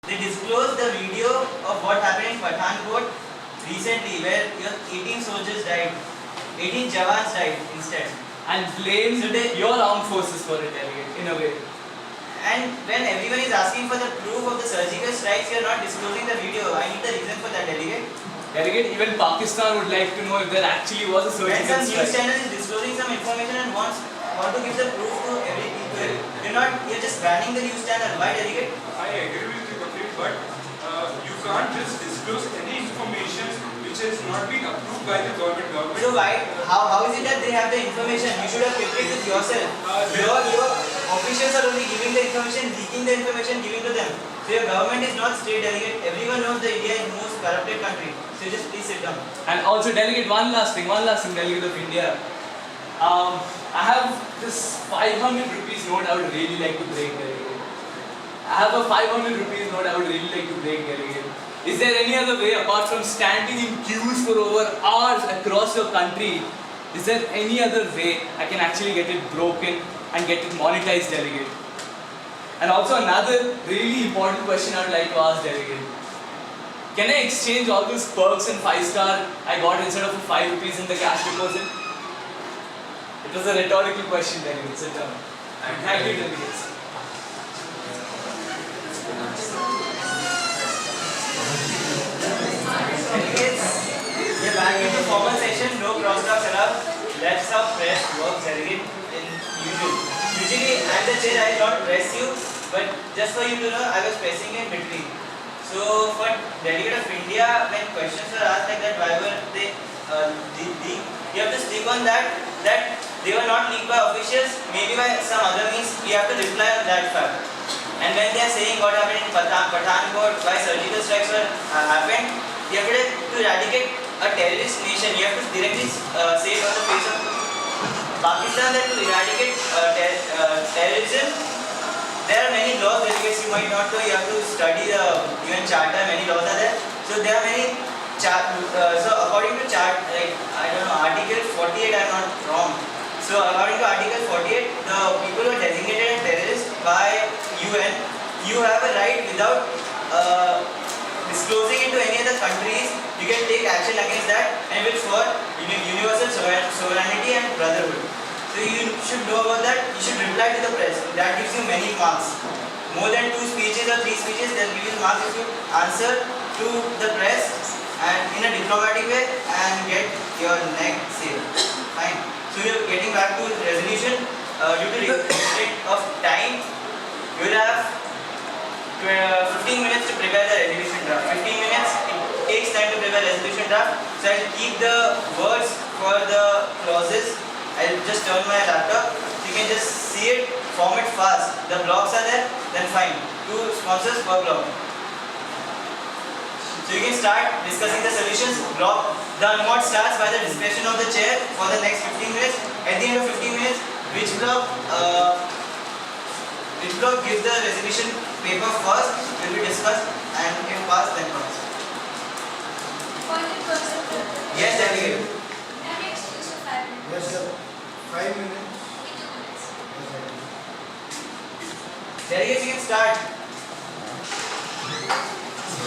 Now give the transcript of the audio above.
They disclosed the video of what happened in Pathankot recently, where 18 soldiers died, 18 Jawans died instead, and blames your armed forces for it, delegate, in a way. And when everyone is asking for the proof of the surgical strikes, you are not disclosing the video. I need the reason for that, delegate. Delegate, even Pakistan would like to know if there actually was a surgical strike. When some news channel is disclosing some information and want to give the proof to every people, you're just banning the news channel. Why, delegate? I agree with you completely, but you can't just disclose any information which has not been approved by the government. So why? How is it that they have the information? You should have kept it with yourself. Your officials are only giving the information, leaking the information, giving to them. So your government is not straight, delegate. Everyone knows that India is the most corrupted country. So just please sit down. And also, delegate, one last thing, delegate of India. I have this 500 rupees note I would really like to break, delegate. I have a 500 rupees note I would really like to break, delegate. Is there any other way apart from standing in queues for over hours across your country? Is there any other way I can actually get it broken and get it monetized, delegate? And also another really important question I would like to ask, delegate. Can I exchange all those perks and 5-star I got instead of 5 rupees in the cash deposit? It was a rhetorical question, delegate. Sit down. Thank you, delegates. We are back into formal session, no crosstalks allowed. That's how press works, delegate, in usually I'm the chair, I will not press you, but just for you to know, I was pressing in between. So for delegate of India, when questions are asked like that, why were they leaked, you have to stick on that they were not leaked by officials, maybe by some other means, you have to reply on that fact. And when they are saying what happened in Pathankot, why surgical strikes were happened, you have to eradicate a terrorist nation. You have to directly say it on the face of Pakistan that to eradicate terrorism, there are many laws, delegates, you might not know, you have to study the UN Charter, many laws are there. So there are many, so according to Article 48, I am not wrong. So according to Article 48, the people who are designated as terrorists by UN, you have a right without disclosing it to any other countries, you can take action against that, and it's for universal sovereignty and brotherhood. So you should know about that, you should reply to the press, that gives you many marks. More than 2 speeches or 3 speeches, they'll give you marks if you answer to the press and in a diplomatic way and get your neck saved. Fine. So you're getting back to resolution, due to restrict of time, you will have 15 minutes to prepare the resolution draft. 15 minutes, it takes time to prepare the resolution draft. So I'll keep the words for the clauses. I'll just turn my laptop. You can just see it, form it fast. The blocks are there, then fine. 2 sponsors per block. So you can start discussing the solutions. Block. The unmod starts by the discussion of the chair for the next 15 minutes. At the end of 15 minutes, which block gives the resolution paper first will be discussed, and if passed, then passed. Yes, delegate. Yes, sir. 5 minutes. Delegates, you can start.